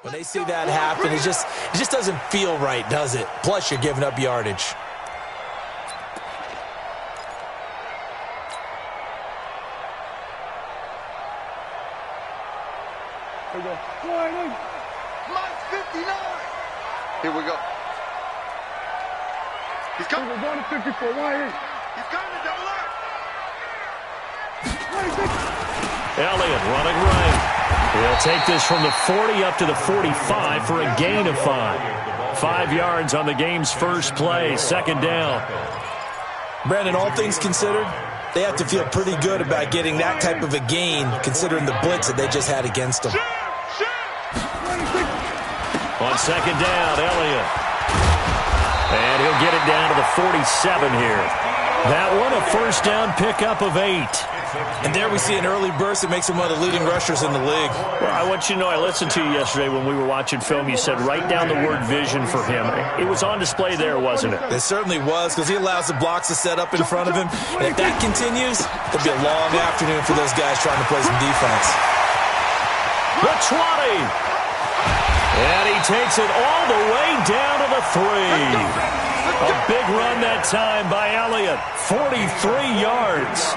When they see that happen, it just doesn't feel right, does it? Plus, you're giving up yardage. Here we go. Mike 59. Here we go. He's coming. We're going to 54. Why? He's coming to double up. Elliott running right. He'll take this from the 40 up to the 45 for a gain of 5. 5 yards on the game's first play, second down. Brandon, all things considered, they have to feel pretty good about getting that type of a gain, considering the blitz that they just had against them. On second down, Elliott. And he'll get it down to the 47 here. That one, a first down pickup of 8. And there we see an early burst that makes him one of the leading rushers in the league. Well, I want you to know, I listened to you yesterday when we were watching film. You said write down the word vision for him. It was on display there, wasn't it? It certainly was, because he allows the blocks to set up in front of him. And if that continues, it'll be a long afternoon for those guys trying to play some defense. The 20. And he takes it all the way down to the 3. A big run that time by Elliott. 43 yards.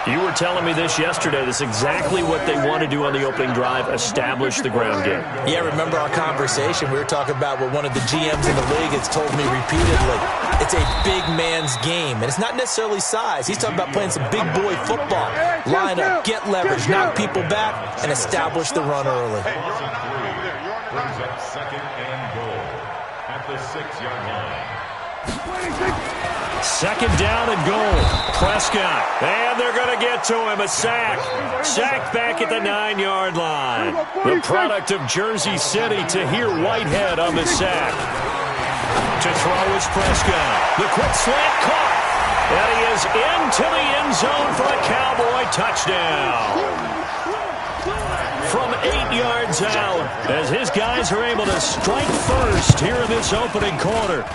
You were telling me this yesterday. That's exactly what they want to do on the opening drive, establish the ground game. Yeah, remember our conversation? We were talking about what one of the GMs in the league has told me repeatedly. It's a big man's game, and it's not necessarily size. He's talking about playing some big boy football. Line up, get leverage, knock people back, and establish the run early. Brings up second and goal at the 6-yard line. Second down and goal. Prescott. And they're going to get to him. A sack. Sacked back at the 9-yard line. The product of Jersey City to hear Whitehead on the sack. To throw is Prescott. The quick slant caught. And he is into the end zone for a Cowboy touchdown. From 8 yards out, as his guys are able to strike first here in this opening quarter.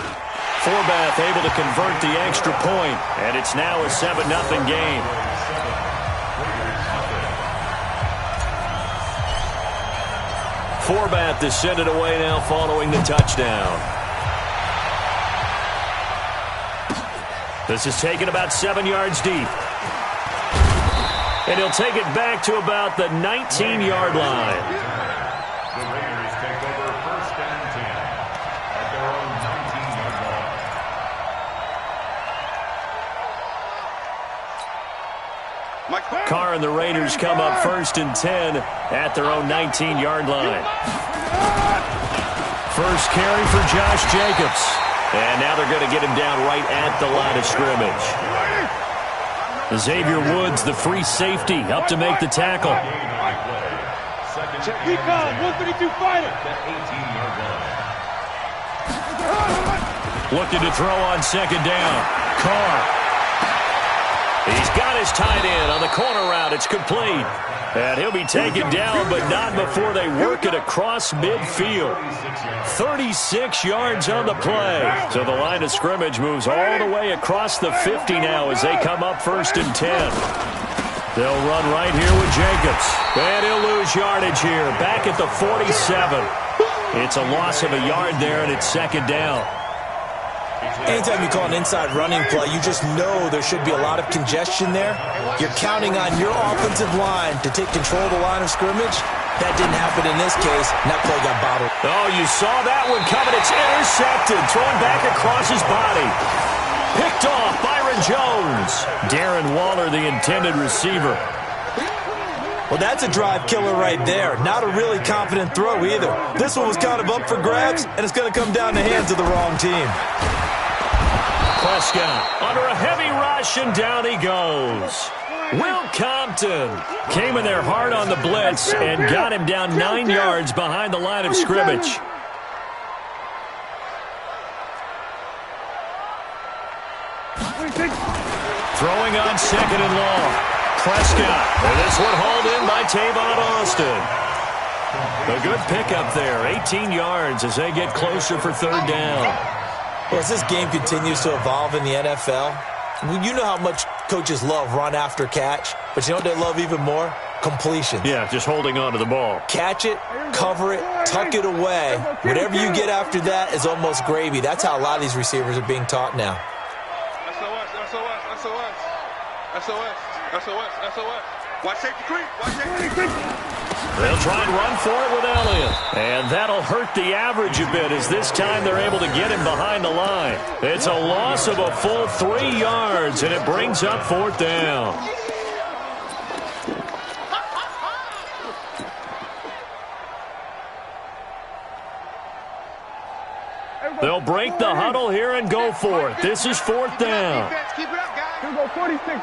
Forbath able to convert the extra point, and it's now a 7-0 game. Forbath to send it away now following the touchdown. This is taken about 7 yards deep. And he'll take it back to about the 19-yard line. The Raiders take over first and 10 at their own 19-yard line. Carr and the Raiders come up first and 10 at their own 19-yard line. First carry for Josh Jacobs. And now they're going to get him down right at the line of scrimmage. Xavier Woods, the free safety, up to make the tackle. Recon, 132 fighter. Looking to throw on second down. Carr. He's got his tight end on the corner route. It's complete. And he'll be taken down, but not before they work it across midfield. 36 yards on the play. So the line of scrimmage moves all the way across the 50 now as they come up first and 10. They'll run right here with Jacobs. And he'll lose yardage here. Back at the 47. It's a loss of a yard there, and it's second down. Anytime you call an inside running play, you just know there should be a lot of congestion there. You're counting on your offensive line to take control of the line of scrimmage. That didn't happen in this case, and that play got bottled. Oh, you saw that one coming. It's intercepted. Thrown back across his body. Picked off Byron Jones. Darren Waller, the intended receiver. Well, that's a drive killer right there. Not a really confident throw either. This one was kind of up for grabs, and it's going to come down the hands of the wrong team. Prescott under a heavy rush, and down he goes. Will Compton came in there hard on the blitz and got him down 9 yards behind the line of scrimmage. Throwing on second and long. Prescott. And this one hauled in by Tavon Austin. A good pickup there. 18 yards as they get closer for third down. Well, as this game continues to evolve in the NFL, you know how much coaches love run after catch, but you know what they love even more? completions. Yeah, just holding on to the ball. Catch it, cover it, tuck it away. Whatever you get after that is almost gravy. That's how a lot of these receivers are being taught now. SOS. Watch safety creep. Watch safety creep. They'll try and run for it with Elliott. And that'll hurt the average a bit as this time they're able to get him behind the line. It's a loss of a full 3 yards, and it brings up 4th down. They'll break the huddle here and go for it. This is 4th down. Keep it up, guys. Here we go, 46.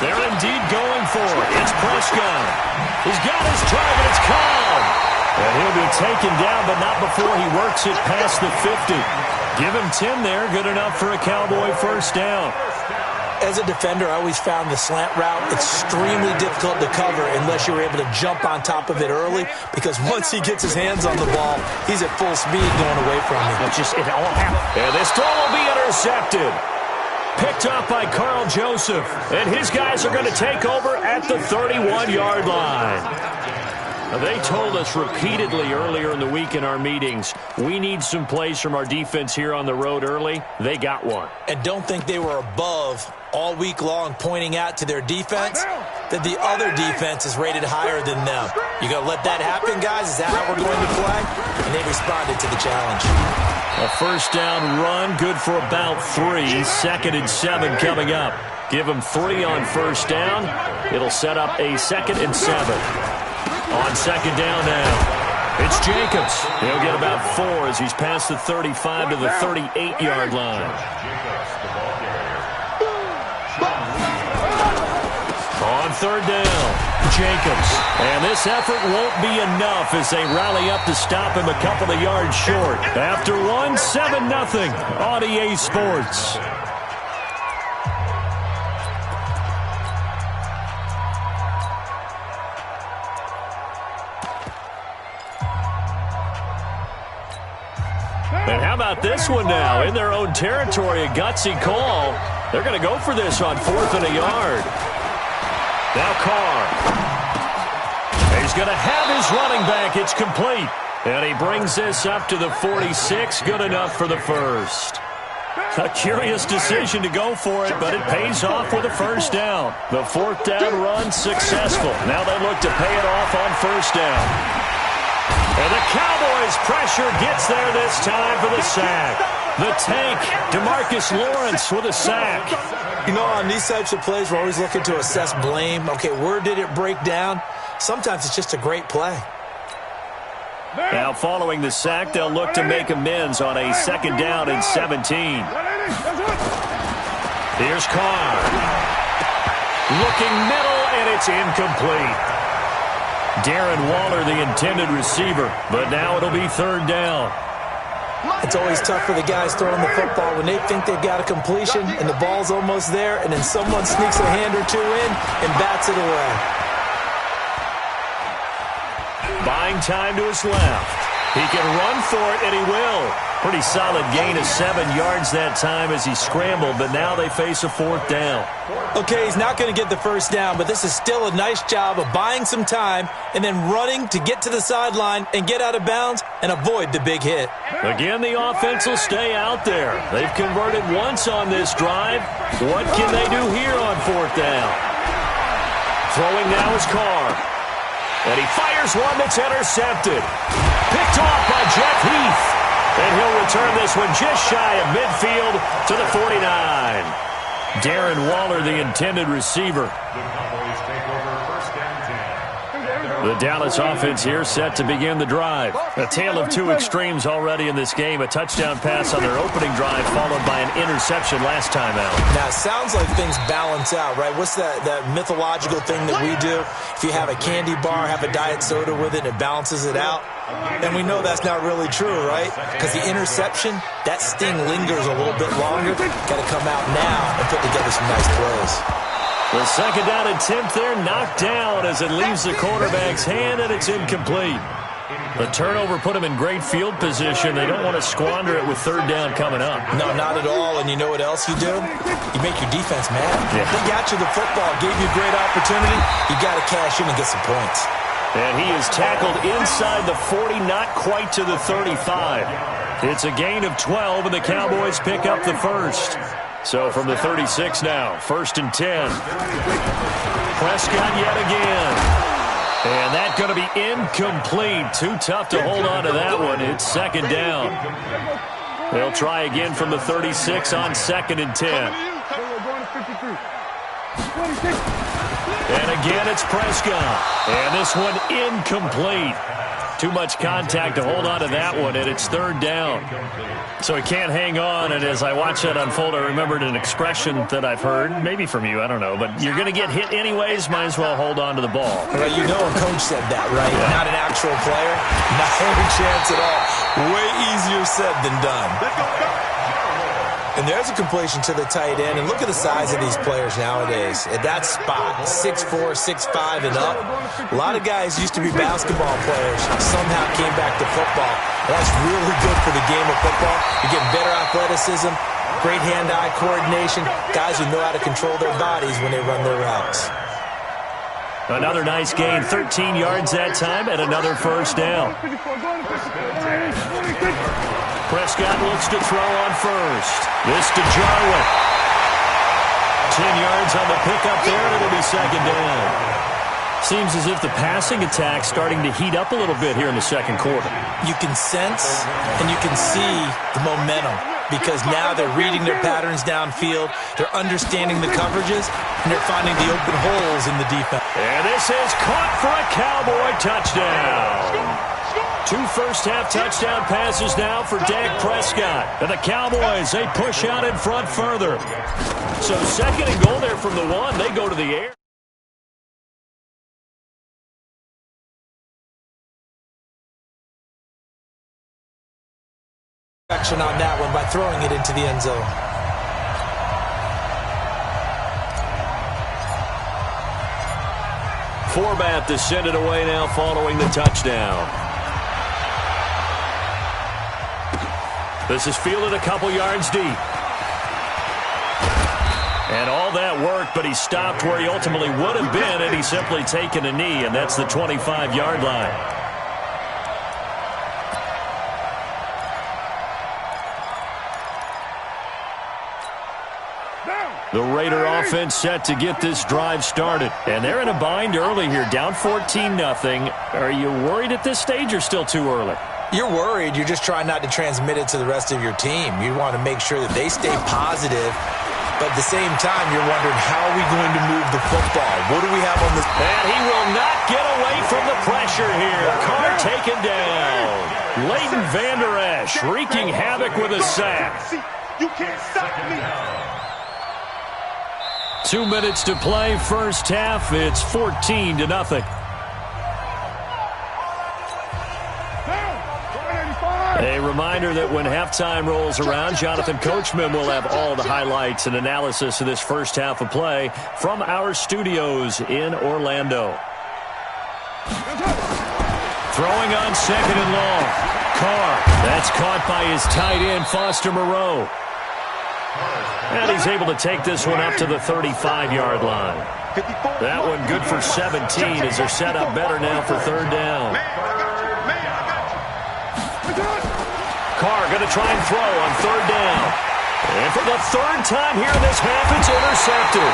They're indeed going for it. It's Prescott. He's got his target. It's called. And he'll be taken down, but not before he works it past the 50. Give him 10 there. Good enough for a Cowboy first down. As a defender, I always found the slant route extremely difficult to cover unless you were able to jump on top of it early, because once he gets his hands on the ball, he's at full speed going away from him. It all happened. And this throw will be intercepted. Picked up by Carl Joseph. And his guys are going to take over at the 31-yard line. They told us repeatedly earlier in the week in our meetings, we need some plays from our defense here on the road early. They got one. And don't think they were above all week long pointing out to their defense that the other defense is rated higher than them. You going to let that happen, guys? Is that how we're going to play? And they responded to the challenge. A first down run, good for about 3. 2nd and 7 coming up. Give them 3 on first down. It'll set up a 2nd and 7. On 2nd down now, it's Jacobs. He'll get about 4 as he's past the 35 to the 38-yard line. On 3rd down, Jacobs. And this effort won't be enough as they rally up to stop him a couple of yards short. After one, 7-0 on EA Sports. And how about this one now? In their own territory, a gutsy call. They're going to go for this on 4th and a yard. Now Carr. He's going to have his running back. It's complete. And he brings this up to the 46. Good enough for the first. A curious decision to go for it, but it pays off with a first down. The 4th down run successful. Now they look to pay it off on first down. And the Cowboys' pressure gets there this time for the sack. The tank, DeMarcus Lawrence with a sack. You know, on these types of plays, we're always looking to assess blame. Okay, where did it break down? Sometimes it's just a great play. Now, following the sack, they'll look to make amends on a 2nd down and 17. Here's Carr. Looking middle, and it's incomplete. Darren Waller, the intended receiver, but now it'll be 3rd down. It's always tough for the guys throwing the football when they think they've got a completion and the ball's almost there, and then someone sneaks a hand or two in and bats it away. Buying time to his left. He can run for it, and he will. Pretty solid gain of 7 yards that time as he scrambled, but now they face a 4th down. Okay, he's not going to get the first down, but this is still a nice job of buying some time and then running to get to the sideline and get out of bounds and avoid the big hit. Again, the offense will stay out there. They've converted once on this drive. What can they do here on 4th down? Throwing now is Carr. And he fires one that's intercepted. Picked off by Jeff Heath. And he'll return this one just shy of midfield to the 49. Darren Waller, the intended receiver. The Dallas offense here set to begin the drive. A tale of two extremes already in this game. A touchdown pass on their opening drive followed by an interception last time out. Now, it sounds like things balance out, right? What's that mythological thing that we do? If you have a candy bar, have a diet soda with it, it balances it out. And we know that's not really true, right? Because the interception, that sting lingers a little bit longer. Got to come out now and put together some nice plays. The 2nd down attempt there knocked down as it leaves the quarterback's hand, and it's incomplete. The turnover put them in great field position. They don't want to squander it with third down coming up. No, not at all. And you know what else you do? You make your defense mad. Yeah. They got you the football, gave you a great opportunity. You got to cash in and get some points. And he is tackled inside the 40, not quite to the 35. It's a gain of 12, and the Cowboys pick up the first. So from the 36 now, 1st and 10. Prescott yet again. And that's going to be incomplete. Too tough to hold on to that one. It's 2nd down. They'll try again from the 36 on 2nd and 10. And again, it's Prescott. And this one incomplete. Too much contact to hold on to that one, and it's 3rd down. So he can't hang on, and as I watch that unfold, I remembered an expression that I've heard, maybe from you, I don't know, but you're going to get hit anyways, might as well hold on to the ball. Well, you know a coach said that, right? Yeah. Not an actual player. Not any chance at all. Way easier said than done. And there's a completion to the tight end. And look at the size of these players nowadays. At that spot, 6'4", 6'5", and up. A lot of guys used to be basketball players. Somehow came back to football. And that's really good for the game of football. You're getting better athleticism, great hand-eye coordination. Guys who know how to control their bodies when they run their routes. Another nice gain, 13 yards that time, and another 1st down. Prescott looks to throw on 1st. This to Jarwin. 10 yards on the pickup there, and it'll be 2nd down. Seems as if the passing attack's starting to heat up a little bit here in the 2nd quarter. You can sense and you can see the momentum because now they're reading their patterns downfield, they're understanding the coverages, and they're finding the open holes in the defense. And this is caught for a Cowboy touchdown. 2 first-half touchdown passes now for Dak Prescott. And the Cowboys, they push out in front further. So 2nd and goal there from the 1. They go to the air. Action on that one by throwing it into the end zone. Forbat to send it away now following the touchdown. This is fielded a couple yards deep. And all that worked, but he stopped where he ultimately would have been, and he's simply taken a knee, and that's the 25-yard line. The Raider offense set to get this drive started. And they're in a bind early here, down 14-0. Are you worried at this stage or still too early? You're worried. You're just trying not to transmit it to the rest of your team. You want to make sure that they stay positive. But at the same time, you're wondering, how are we going to move the football? What do we have on this? And he will not get away from the pressure here. Carr taken down. Leighton Vander Esch wreaking havoc with a sack. You can't stop me. 2 minutes to play, first half. It's 14-0. A reminder that when halftime rolls around, Jonathan Coachman will have all the highlights and analysis of this first half of play from our studios in Orlando. Throwing on 2nd and long. Carr. That's caught by his tight end, Foster Moreau. And he's able to take this one up to the 35-yard line. That one good for 17 as they're set up better now for 3rd down. Carr going to try and throw on 3rd down. And for the 3rd time here in this half, it's intercepted.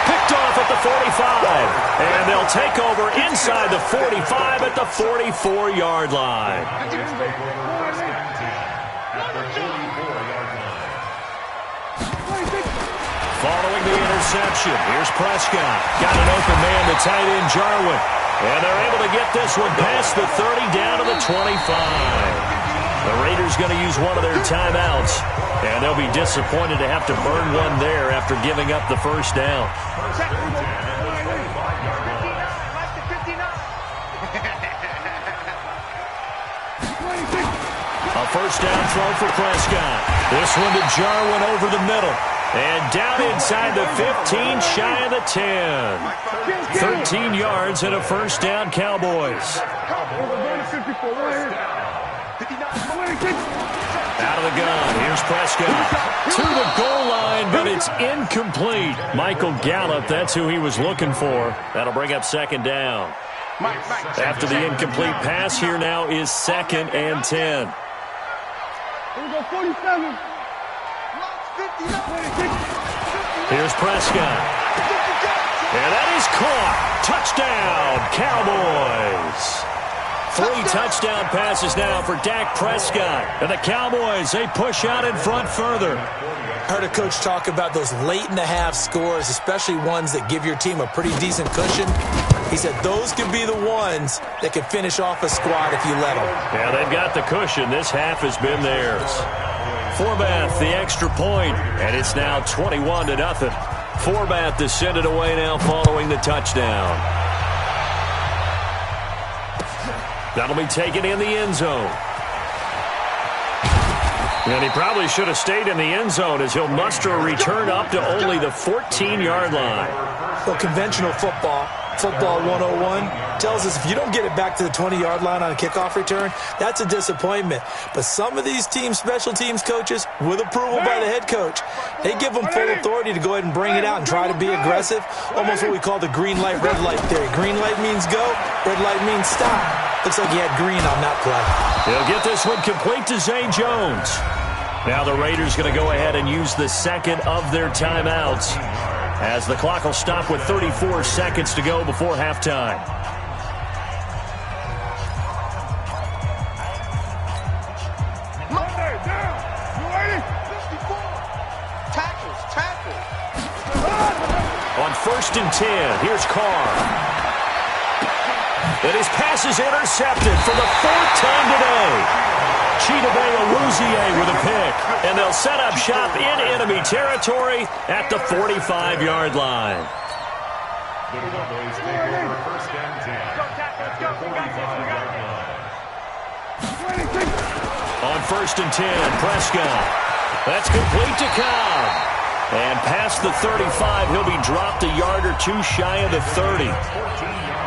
Picked off at the 45. And they'll take over inside the 45 at the 44-yard line. Following the interception, here's Prescott. Got an open man to tight end Jarwin. And they're able to get this one past the 30 down to the 25. The Raiders going to use one of their timeouts. And they'll be disappointed to have to burn one there after giving up the first down. A first down throw for Prescott. This one to Jarwin over the middle. And down inside the 15, shy of the 10. 13 yards and a first down, Cowboys. Out of the gun, here's Prescott. To the goal line, but it's incomplete. Michael Gallup, that's who he was looking for. That'll bring up second down. After the incomplete pass, here now is 2nd and 10. Here's Prescott. And that is caught. Touchdown, Cowboys. 3 touchdown passes now for Dak Prescott. And the Cowboys, they push out in front further. I heard a coach talk about those late-in-the-half scores, especially ones that give your team a pretty decent cushion. He said those could be the ones that could finish off a squad if you let them. Yeah, they've got the cushion. This half has been theirs. Forbath, the extra point, and it's now 21-0. Forbath to send it away now following the touchdown. That'll be taken in the end zone. And he probably should have stayed in the end zone as he'll muster a return up to only the 14-yard line. Well, conventional football 101, tells us if you don't get it back to the 20-yard line on a kickoff return, that's a disappointment. But some of these special teams coaches, with approval by the head coach, they give them full authority to go ahead and bring it out and try to be aggressive, almost what we call the green light, red light theory. Green light means go, red light means stop. Looks like he had green on that play. He'll get this one complete to Zay Jones. Now the Raiders going to go ahead and use the second of their timeouts, as the clock will stop with 34 seconds to go before halftime. On 1st and 10, here's Carr. And his pass is intercepted for the 4th time today. Chidobe Awuzie with a pick. And they'll set up shop in enemy territory at the 45-yard line. The Cowboys take over 1st and 10 at the 45-yard line. On 1st and 10, Prescott. That's complete to Cobb. And past the 35, he'll be dropped a yard or two shy of the 30.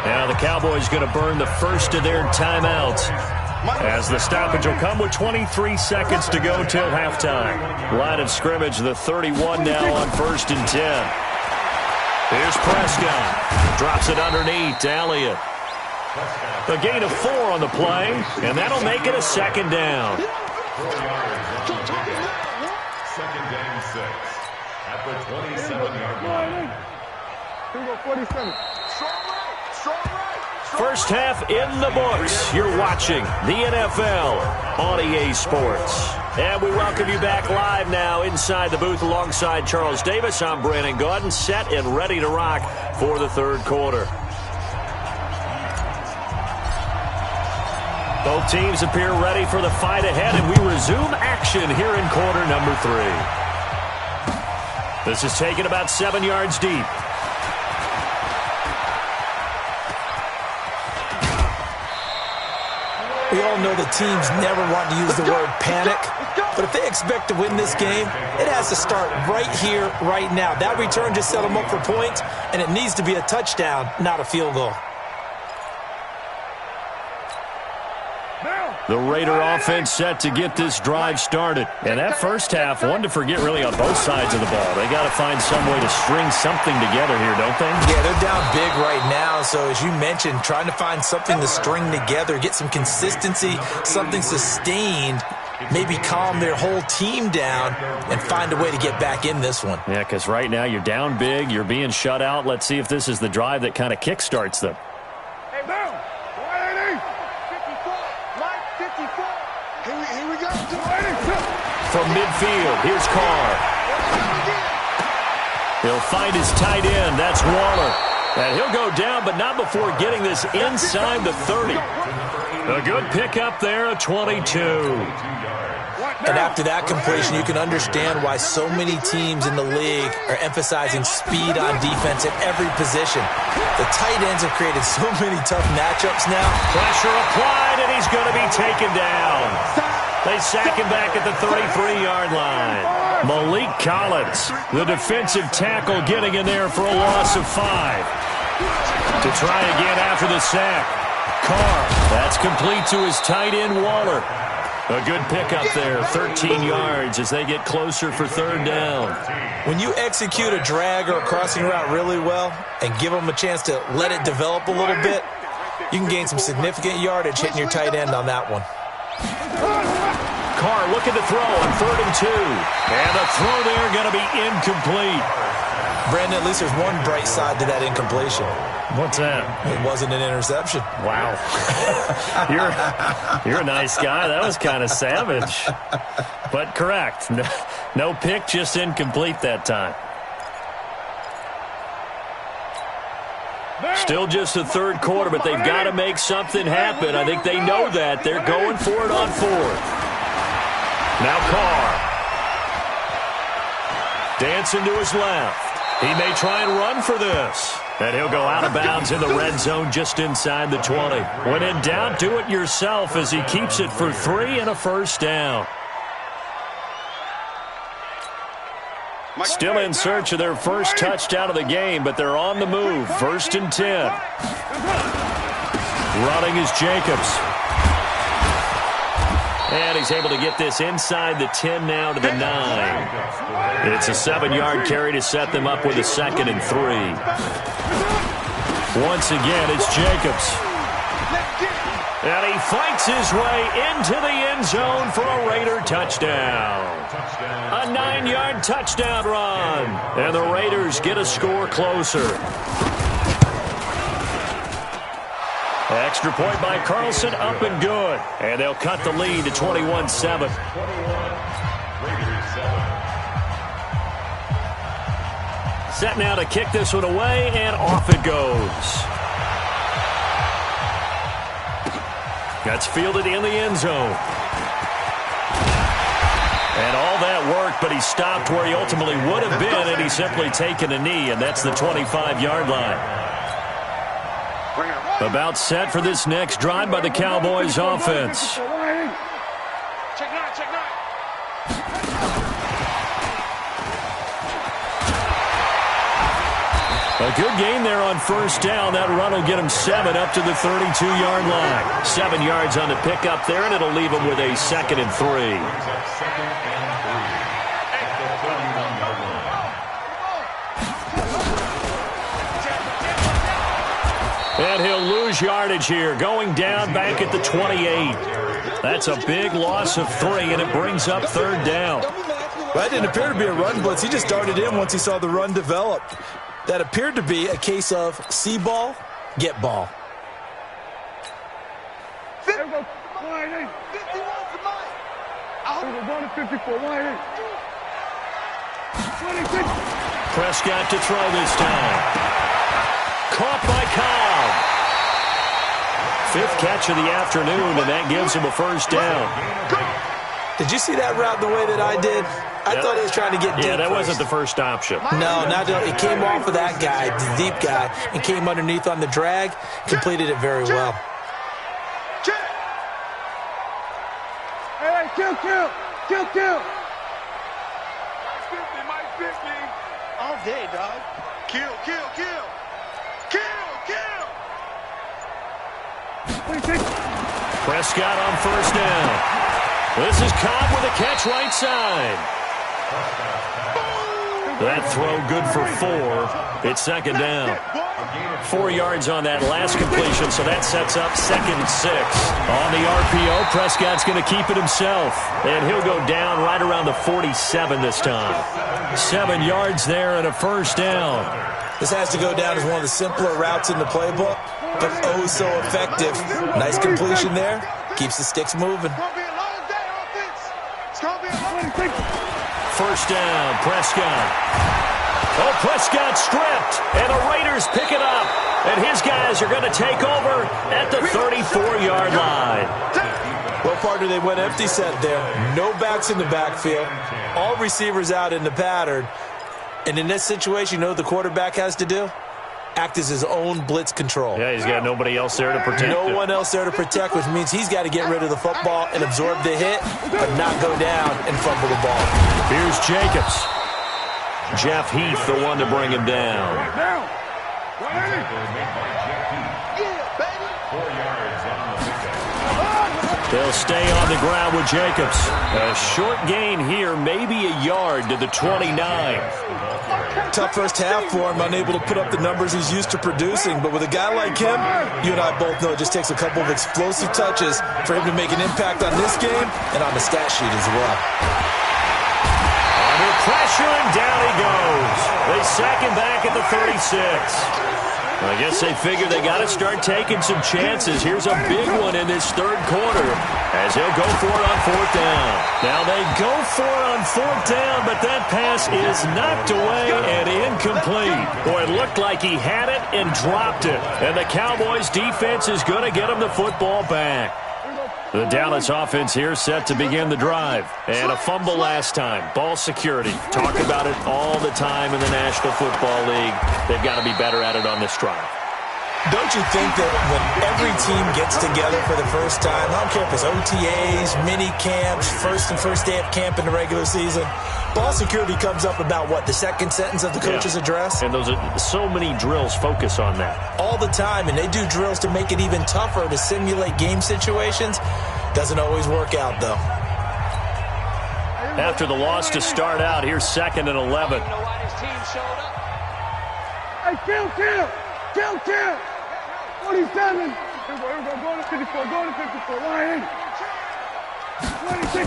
Now the Cowboys going to burn the first of their timeouts, as the stoppage will come with 23 seconds to go till halftime. Line of scrimmage, the 31 now on 1st and 10. Here's Prescott. Drops it underneath to Elliott. A gain of 4 on the play, and that'll make it a 2nd down. 4 yards on the play. 2nd and 6 at the 27-yard line. 47. First half in the books. You're watching the NFL on EA Sports. And we welcome you back live now inside the booth alongside Charles Davis. I'm Brandon Gaudin, set and ready to rock for the 3rd quarter. Both teams appear ready for the fight ahead, and we resume action here in quarter number 3. This is taken about 7 yards deep. We all know the teams never want to use the word panic, but if they expect to win this game, it has to start right here, right now. That return just set them up for points, and it needs to be a touchdown, not a field goal. The Raider offense set to get this drive started. And that first half, one to forget really on both sides of the ball. They got to find some way to string something together here, don't they? Yeah, they're down big right now. So as you mentioned, trying to find something to string together, get some consistency, something sustained, maybe calm their whole team down and find a way to get back in this one. Yeah, because right now you're down big, you're being shut out. Let's see if this is the drive that kind of kickstarts them. From midfield, here's Carr. He'll find his tight end. That's Waller. And he'll go down, but not before getting this inside the 30. A good pickup there, a 22. And after that completion, you can understand why so many teams in the league are emphasizing speed on defense at every position. The tight ends have created so many tough matchups now. Pressure applied, and he's going to be taken down. They sack him back at the 33-yard line. Malik Collins, the defensive tackle, getting in there for a loss of 5. To try again after the sack. Carr, that's complete to his tight end, Waller. A good pickup there, 13 yards as they get closer for third down. When you execute a drag or a crossing route really well and give them a chance to let it develop a little bit, you can gain some significant yardage hitting your tight end on that one. Carr looking to throw on 3rd and 2. And the throw there going to be incomplete. Brandon, at least there's one bright side to that incompletion. What's that? It wasn't an interception. Wow. You're a nice guy. That was kind of savage. But correct. No pick, just incomplete that time. Still just the third quarter, but they've got to make something happen. I think they know that. They're going for it on 4th. Now Carr. Dancing to his left. He may try and run for this. And he'll go out of bounds in the red zone just inside the 20. When in doubt, do it yourself as he keeps it for 3 and a first down. Still in search of their first touchdown of the game, but they're on the move. 1st and 10. Running is Jacobs. And he's able to get this inside the 10 now to the 9. It's a 7-yard carry to set them up with a 2nd and 3. Once again, it's Jacobs. And he fights his way into the end zone for a Raider touchdown. A 9-yard touchdown run. And the Raiders get a score closer. Extra point by Carlson, up and good. And they'll cut the lead to 21-7. Set now to kick this one away, and off it goes. That's fielded in the end zone. And all that work, but he stopped where he ultimately would have been, and he's simply taken a knee, and that's the 25-yard line. About set for this next drive by the Cowboys offense. Check 9, check 9. A good gain there on first down. That run will get him 7 up to the 32-yard line. 7 yards on the pickup there, and it'll leave him with a 2nd and 3. And he'll lose yardage here, going down back at the 28. That's a big loss of 3, and it brings up third down. Well, that didn't appear to be a run blitz. He just darted in once he saw the run develop. That appeared to be a case of see ball, get ball. 51 to mine. I hope 54. 26. Prescott to throw this time. Caught by Cobb. 5th catch of the afternoon, and that gives him a first down. Did you see that route the way that I did? I thought he was trying to get deep. Yeah, that first. wasn't the first option. No, it came off of that guy, the deep guy, and came underneath on the drag. Completed it very well. Hey, kill. Mike 50. All day, dog. Kill. 26. Prescott on first down. This is Cobb with a catch right side. That throw good for 4. It's 2nd down. 4 yards on that last completion, so that sets up 2nd and 6. On the RPO, Prescott's going to keep it himself. And he'll go down right around the 47 this time. 7 yards there and a first down. This has to go down as one of the simpler routes in the playbook, but oh so effective. Nice completion there. Keeps the sticks moving. First down, Prescott. Oh, Prescott stripped, and the Raiders pick it up. And his guys are going to take over at the 34-yard line. Well, partner, they went empty set there. No backs in the backfield. All receivers out in the pattern. And in this situation, you know what the quarterback has to do? act as his own blitz control. Yeah, he's got nobody else there to protect him. No one else there to protect, which means he's got to get rid of the football and absorb the hit, but not go down and fumble the ball. Here's Jacobs. Jeff Heath, the one to bring him down. They'll stay on the ground with Jacobs. A short gain here, maybe a yard to the 29. Tough first half for him, unable to put up the numbers he's used to producing. But with a guy like him, you and I both know it just takes a couple of explosive touches for him to make an impact on this game and on the stat sheet as well. Under pressure, and down he goes. They sack him back at the 36. I guess they figure they got to start taking some chances. Here's a big one in this third quarter as he'll go for it on fourth down. Now they go for it on fourth down, but that pass is knocked away and incomplete. Boy, it looked like he had it and dropped it. And the Cowboys defense is going to get him the football back. The Dallas offense here set to begin the drive. And a fumble last time. Ball security. Talk about it all the time in the National Football League. They've got to be better at it on this drive. Don't you think that when every team gets together for the first time, I don't care if it's OTAs, mini camps, first day of camp in the regular season, ball security comes up about what, the second sentence of the coach's address? And those are so many drills focus on that. All the time, and they do drills to make it even tougher to simulate game situations. Doesn't always work out, though. After the loss to start out, here's 2nd and 11. Hey, kill! 47. Here we go. Go to 54. Line 26.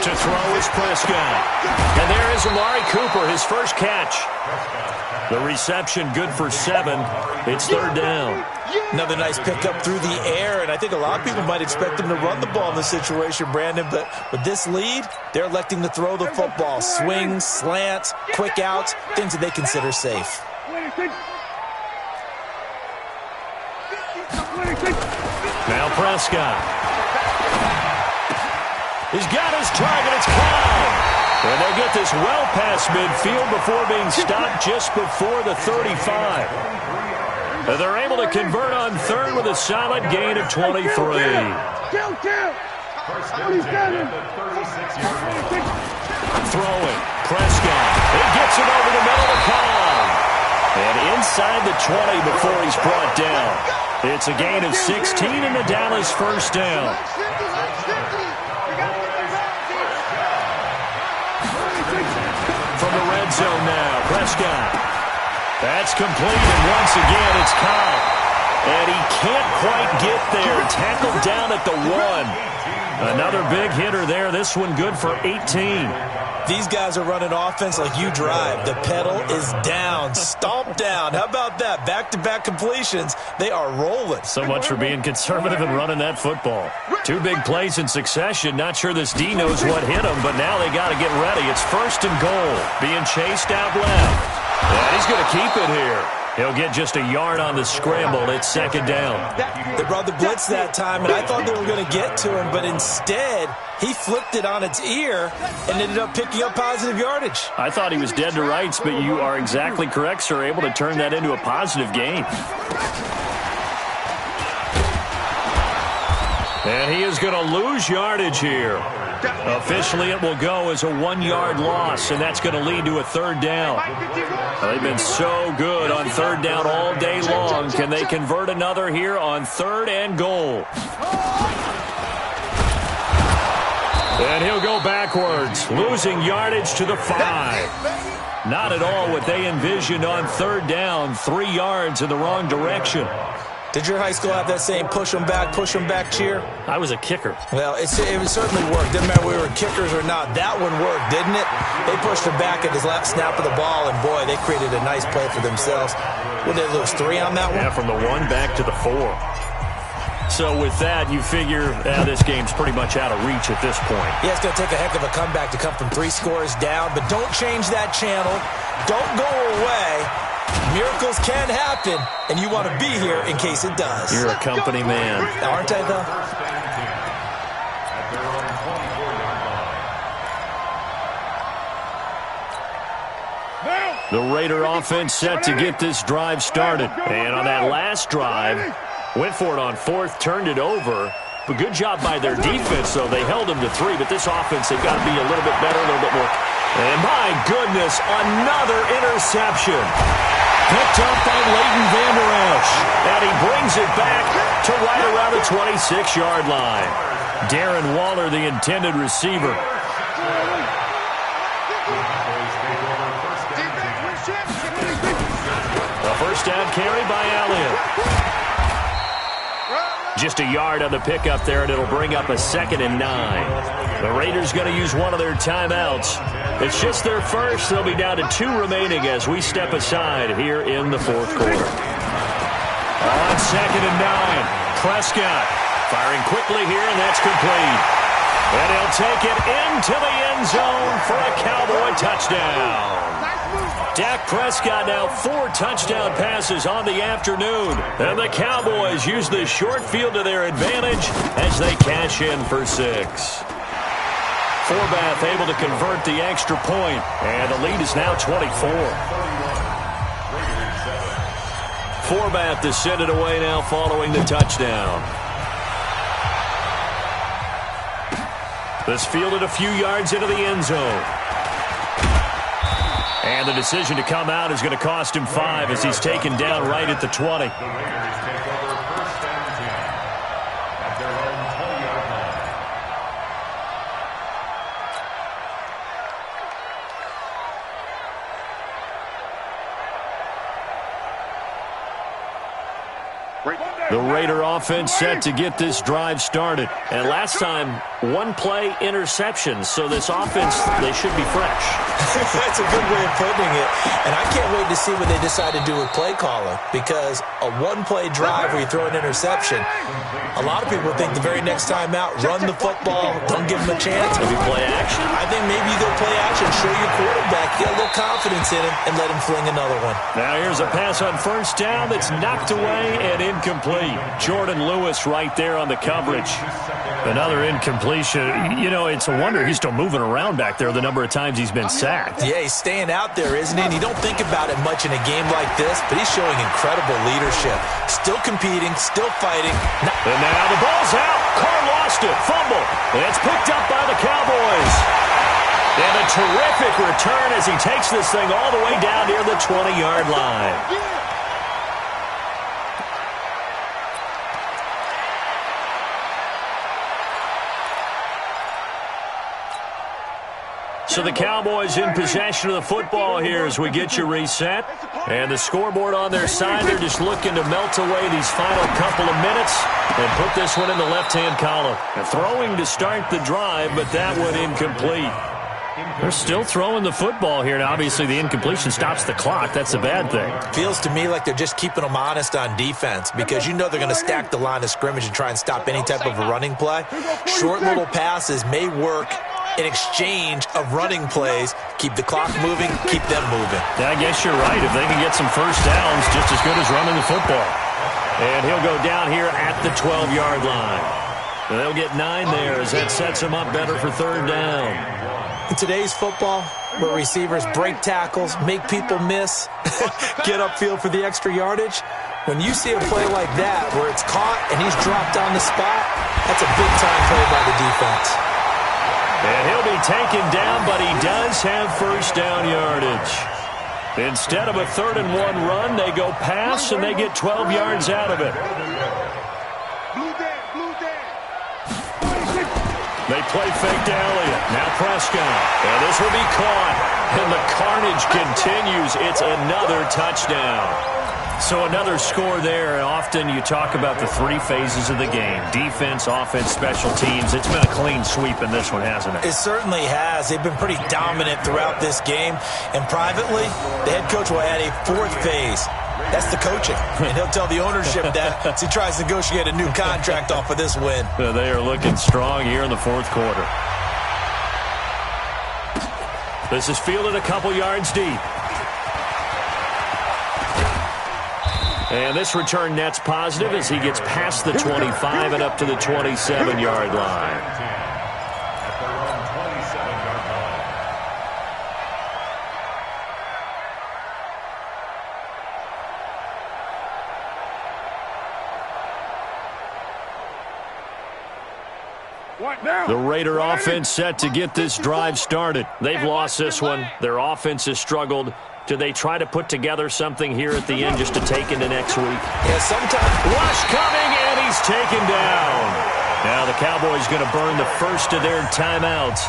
To throw is Prescott. And there is Amari Cooper, his first catch. The reception good for 7. It's third down. Another nice pickup through the air, and I think a lot of people might expect them to run the ball in this situation, Brandon, but with this lead, they're electing to throw the football. Swings, slants, quick outs, things that they consider safe. 26. Now Prescott. He's got his target. It's caught. And they get this well past midfield before being stopped just before the 35. And they're able to convert on third with a solid gain of 23. Throwing. Prescott. He gets it over the middle of the pond. And inside the 20 before he's brought down. It's a gain of 16 in the Dallas first down. From the red zone now, Prescott. That's complete, and once again it's caught. And he can't quite get there. Tackled down at the 1. Another big hitter there. This one good for 18. These guys are running offense like you drive. The pedal is down, stomped down. How about that? Back-to-back completions. They are rolling. So much for being conservative and running that football. 2 big plays in succession. Not sure this D knows what hit him, but now they got to get ready. It's 1st and goal. Being chased out left. And he's going to keep it here. He'll get just a yard on the scramble. It's 2nd down. They brought the blitz that time, and I thought they were going to get to him, but instead he flipped it on its ear and ended up picking up positive yardage. I thought he was dead to rights, but you are exactly correct, sir. Able to turn that into a positive gain. And he is going to lose yardage here. Officially, it will go as a 1-yard loss, and that's going to lead to a 3rd down. They've been so good on 3rd down all day long. Can they convert another here on 3rd and goal? And he'll go backwards, losing yardage to the 5. Not at all what they envisioned on 3rd down. 3 yards in the wrong direction. Did your high school have that same push them back cheer? I was a kicker. Well, it certainly worked. Didn't matter if we were kickers or not. That one worked, didn't it? They pushed him back at his last snap of the ball, and boy, they created a nice play for themselves. What did they lose, 3 on that one? Yeah, from the 1 back to the 4. So with that, you figure this game's pretty much out of reach at this point. Yeah, it's going to take a heck of a comeback to come from 3 scores down, but don't change that channel. Don't go away. Miracles can happen, and you want to be here in case it does. You're a company man. Aren't I, though? Now! The Raider offense set to get this drive started. And on that last drive, went for it on fourth, turned it over. But good job by their defense, though. They held them to 3, but this offense, they've got to be a little bit better, a little bit more. And my goodness, another interception. Picked up by Leighton Vander Esch. And he brings it back to right around the 26-yard line. Darren Waller, the intended receiver. A first down carry by Elliott. Just a yard on the pickup there, and it'll bring up a 2nd and 9. The Raiders going to use one of their timeouts. It's just their first. They'll be down to 2 remaining as we step aside here in the fourth quarter. On 2nd and 9, Prescott firing quickly here, and that's complete. And he'll take it into the end zone for a Cowboy touchdown. Dak Prescott now 4 touchdown passes on the afternoon. And the Cowboys use the short field to their advantage as they cash in for 6. Forbath able to convert the extra point. And the lead is now 24. Forbath to send it away now following the touchdown. This fielded a few yards into the end zone. And the decision to come out is going to cost him 5 as he's taken down right at the 20. The Raider offense set to get this drive started. And last time, 1-play interception. So this offense, they should be fresh. That's a good way of putting it. And I can't wait to see what they decide to do with play calling. Because a 1-play drive where you throw an interception, a lot of people think the very next time out, run the football, don't give them a chance. Maybe play action? I think maybe you go play action, show your quarterback, get a little confidence in him, and let him fling another one. Now here's a pass on first down that's knocked away and incomplete. Jordan Lewis right there on the coverage. Another incompletion. You know, it's a wonder he's still moving around back there the number of times he's been sacked. Yeah, he's staying out there, isn't he? And you don't think about it much in a game like this, but he's showing incredible leadership. Still competing, still fighting. And now the ball's out. Carr lost it. Fumble. And it's picked up by the Cowboys. And a terrific return as he takes this thing all the way down near the 20-yard line. So the Cowboys in possession of the football here as we get you reset. And the scoreboard on their side, they're just looking to melt away these final couple of minutes and put this one in the left-hand column. And throwing to start the drive, but that one incomplete. They're still throwing the football here, and obviously the incompletion stops the clock. That's a bad thing. Feels to me like they're just keeping them honest on defense because you know they're going to stack the line of scrimmage and try and stop any type of a running play. Short little passes may work in exchange of running plays. Keep the clock moving, keep them moving. Yeah, I guess you're right. If they can get some first downs, just as good as running the football. And he'll go down here at the 12-yard line. And they'll get 9 there as that sets him up better for third down. In today's football, where receivers break tackles, make people miss, get upfield for the extra yardage, when you see a play like that where it's caught and he's dropped on the spot, that's a big-time play by the defense. And he'll be taken down, but he does have first down yardage. Instead of a 3rd and 1 run, they go pass, and they get 12 yards out of it. They play fake to Elliott. Now Prescott. And this will be caught. And the carnage continues. It's another touchdown. So another score there. And often you talk about the 3 phases of the game. Defense, offense, special teams. It's been a clean sweep in this one, hasn't it? It certainly has. They've been pretty dominant throughout this game. And privately, the head coach will add a 4th phase. That's the coaching. And he'll tell the ownership that as he tries to negotiate a new contract off of this win. They are looking strong here in the 4th quarter. This is fielded a couple yards deep. And this return net's positive as he gets past the 25 and up to the 27-yard line. The Raider offense set to get this drive started. They've lost this one. Their offense has struggled. Do they try to put together something here at the end just to take into next week? Yeah, sometimes. Rush coming, and he's taken down. Now the Cowboys going to burn the first of their timeouts.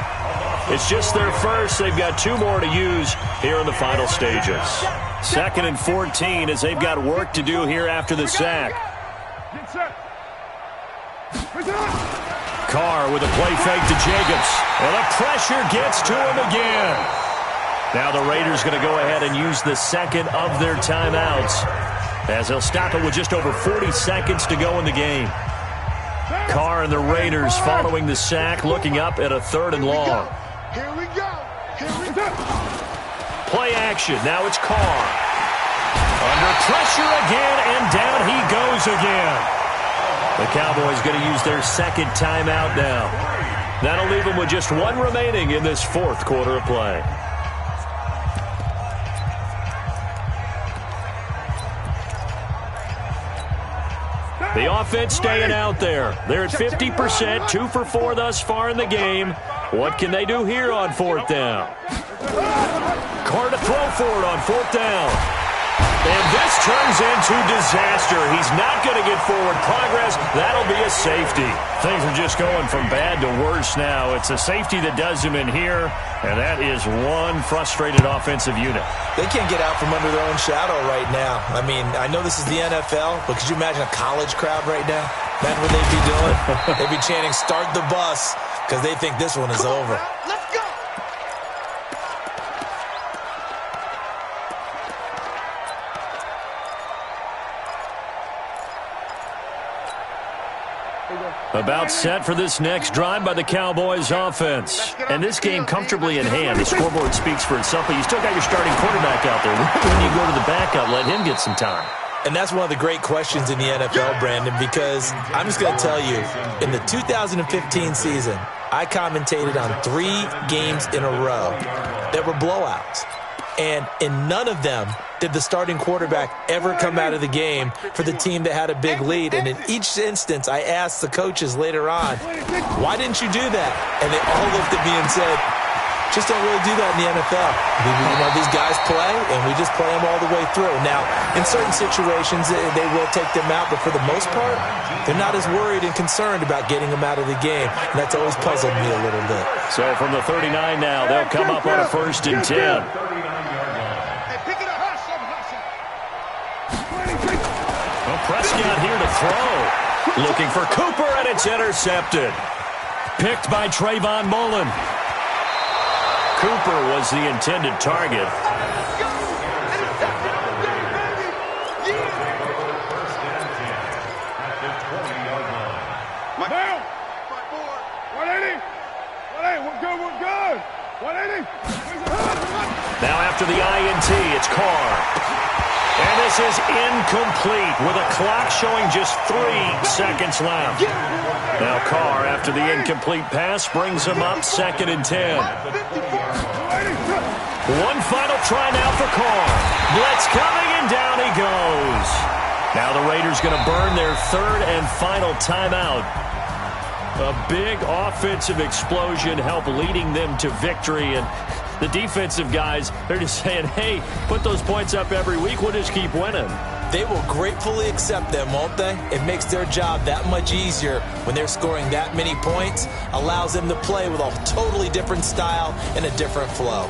It's just their first. They've got 2 more to use here in the final stages. 2nd and 14 as they've got work to do here after the sack. Carr with a play fake to Jacobs. And the pressure gets to him again. Now the Raiders going to go ahead and use the second of their timeouts as they'll stop it with just over 40 seconds to go in the game. Carr and the Raiders following the sack, looking up at a 3rd and long. Here we go. Here we go. Play action. Now it's Carr. Under pressure again, and down he goes again. The Cowboys going to use their second timeout now. That'll leave them with just 1 remaining in this 4th quarter of play. The offense staying out there. They're at 50%, 2 for 4 thus far in the game. What can they do here on 4th down? Carr to throw for it on 4th down. And this turns into disaster. He's not going to get forward progress. That'll be a safety. Things are just going from bad to worse now. It's a safety that does him in here, and that is one frustrated offensive unit. They can't get out from under their own shadow right now. I mean, I know this is the NFL, but could you imagine a college crowd right now? Imagine what they'd be doing. They'd be chanting, "Start the bus," because they think this one is over. Let's go. About set for this next drive by the Cowboys offense. And this game comfortably in hand. The scoreboard speaks for itself, but you still got your starting quarterback out there. When you go to the backup, let him get some time. And that's one of the great questions in the NFL, Brandon, because I'm just going to tell you, in the 2015 season, I commentated on 3 games in a row that were blowouts. And in none of them did the starting quarterback ever come out of the game for the team that had a big lead. And in each instance, I asked the coaches later on, why didn't you do that? And they all looked at me and said, just don't really do that in the NFL. You know, these guys play, and we just play them all the way through. Now, in certain situations, they will take them out, but for the most part, they're not as worried and concerned about getting them out of the game. And that's always puzzled me a little bit. So from the 39 now, they'll come up on a 1st and 10. Prescott here to throw. Looking for Cooper, and it's intercepted. Picked by Trayvon Mullen. Cooper was the intended target. We're good. 180. Now after the INT, it's Carr. And this is incomplete with a clock showing just 3 seconds left. Now Carr, after the incomplete pass, brings him up 2nd and 10. One final try now for Carr. Blitz coming, and down he goes. Now the Raiders going to burn their 3rd and final timeout. A big offensive explosion helped leading them to victory, and the defensive guys, they're just saying, hey, put those points up every week. We'll just keep winning. They will gratefully accept them, won't they? It makes their job that much easier when they're scoring that many points. Allows them to play with a totally different style and a different flow.